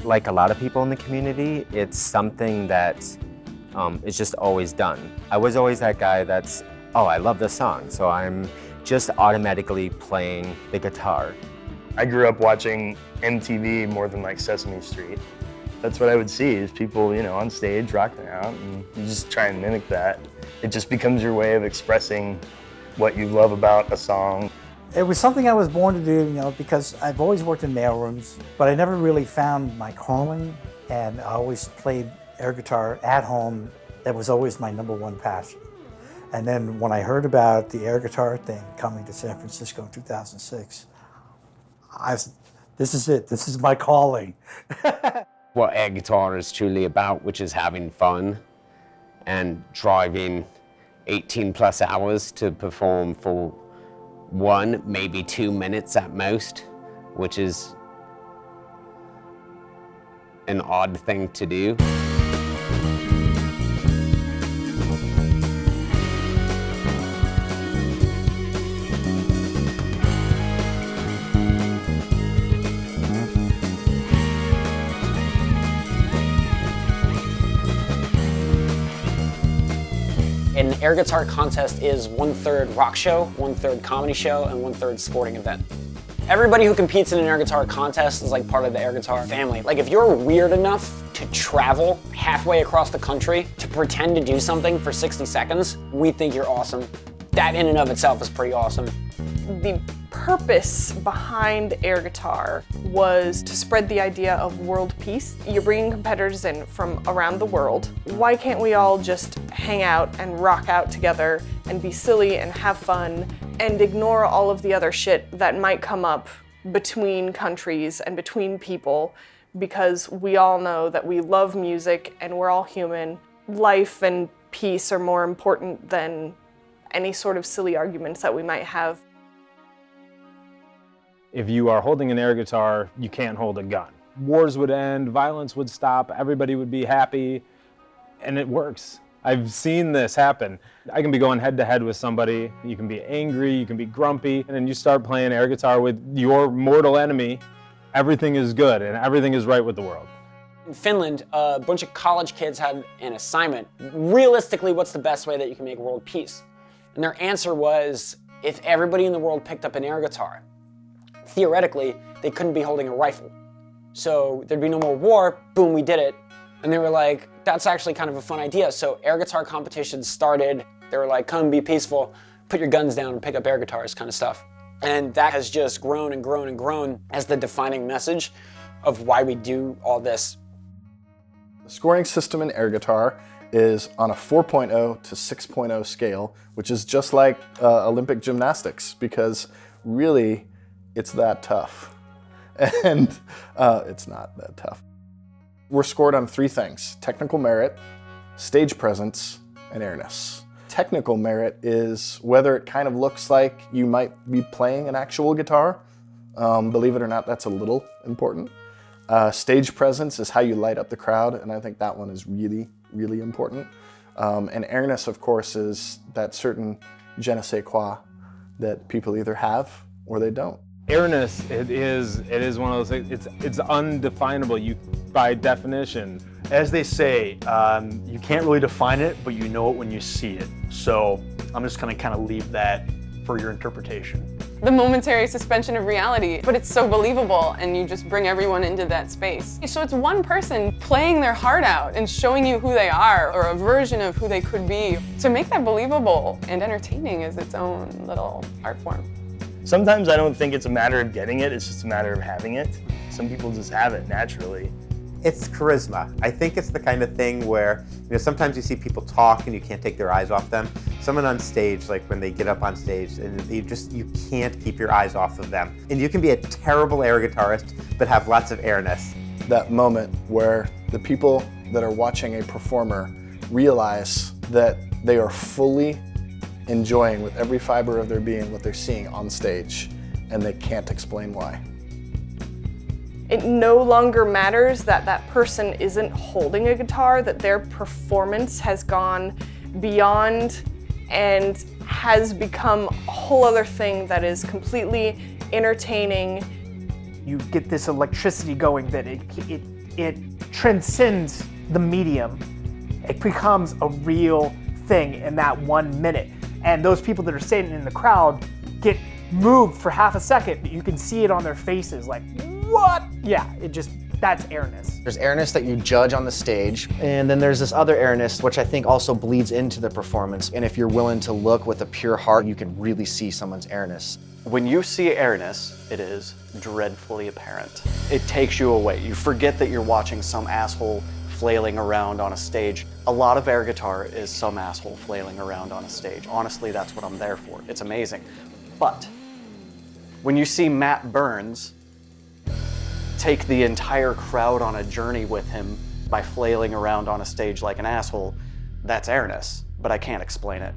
Like a lot of people in the community, it's something that is just always done. I was always that guy that's, oh, I love this song, so I'm just automatically playing the guitar. I grew up watching MTV more than like Sesame Street. That's what I would see, is people, on stage rocking out, and you just try and mimic that. It just becomes your way of expressing what you love about a song. It was something I was born to do, because I've always worked in mailrooms, but I never really found my calling, and I always played air guitar at home. That was always my #1 passion. And then when I heard about the air guitar thing coming to San Francisco in 2006, this is it, this is my calling. What air guitar is truly about, which is having fun and driving 18 plus hours to perform for 1, maybe 2 minutes at most, which is an odd thing to do. An air guitar contest is 1/3 rock show, 1/3 comedy show, and 1/3 sporting event. Everybody who competes in an air guitar contest is like part of the air guitar family. Like if you're weird enough to travel halfway across the country to pretend to do something for 60 seconds, we think you're awesome. That in and of itself is pretty awesome. The purpose behind air guitar was to spread the idea of world peace. You're bringing competitors in from around the world. Why can't we all just hang out and rock out together and be silly and have fun and ignore all of the other shit that might come up between countries and between people, because we all know that we love music and we're all human. Life and peace are more important than any sort of silly arguments that we might have. If you are holding an air guitar, you can't hold a gun. Wars would end, violence would stop, everybody would be happy, and it works. I've seen this happen. I can be going head to head with somebody, you can be angry, you can be grumpy, and then you start playing air guitar with your mortal enemy, everything is good and everything is right with the world. In Finland, a bunch of college kids had an assignment. Realistically, what's the best way that you can make world peace? And their answer was, if everybody in the world picked up an air guitar, theoretically, they couldn't be holding a rifle. So there'd be no more war, boom, we did it. And they were like, that's actually kind of a fun idea. So air guitar competitions started. They were like, come be peaceful, put your guns down and pick up air guitars kind of stuff. And that has just grown and grown and grown as the defining message of why we do all this. The scoring system in air guitar is on a 4.0 to 6.0 scale, which is just like Olympic gymnastics, because really, it's that tough. And it's not that tough. We're scored on 3 things: technical merit, stage presence, and airness. Technical merit is whether it kind of looks like you might be playing an actual guitar. Believe it or not, that's a little important. Stage presence is how you light up the crowd, and I think that one is really, really important. And airness, of course, is that certain je ne sais quoi that people either have or they don't. Airness, it is one of those things, it's undefinable, by definition. As they say, you can't really define it, but you know it when you see it. So I'm just gonna kind of leave that for your interpretation. The momentary suspension of reality, but it's so believable and you just bring everyone into that space. So it's one person playing their heart out and showing you who they are or a version of who they could be. To make that believable and entertaining is its own little art form. Sometimes I don't think it's a matter of getting it, it's just a matter of having it. Some people just have it naturally. It's charisma. I think it's the kind of thing where, sometimes you see people talk and you can't take their eyes off them. Someone on stage, like when they get up on stage, and you can't keep your eyes off of them. And you can be a terrible air guitarist, but have lots of airness. That moment where the people that are watching a performer realize that they are fully enjoying with every fiber of their being what they're seeing on stage, and they can't explain why. It no longer matters that that person isn't holding a guitar, that their performance has gone beyond and has become a whole other thing that is completely entertaining. You get this electricity going that it transcends the medium. It becomes a real thing in that 1 minute. And those people that are standing in the crowd get moved for half a second. You can see it on their faces, like, what? Yeah, that's airness. There's airness that you judge on the stage, and then there's this other airness which I think also bleeds into the performance. And if you're willing to look with a pure heart, you can really see someone's airness. When you see airness, it is dreadfully apparent. It takes you away. You forget that you're watching some asshole flailing around on a stage. A lot of air guitar is some asshole flailing around on a stage. Honestly, that's what I'm there for. It's amazing. But when you see Matt Burns take the entire crowd on a journey with him by flailing around on a stage like an asshole, that's airness, but I can't explain it.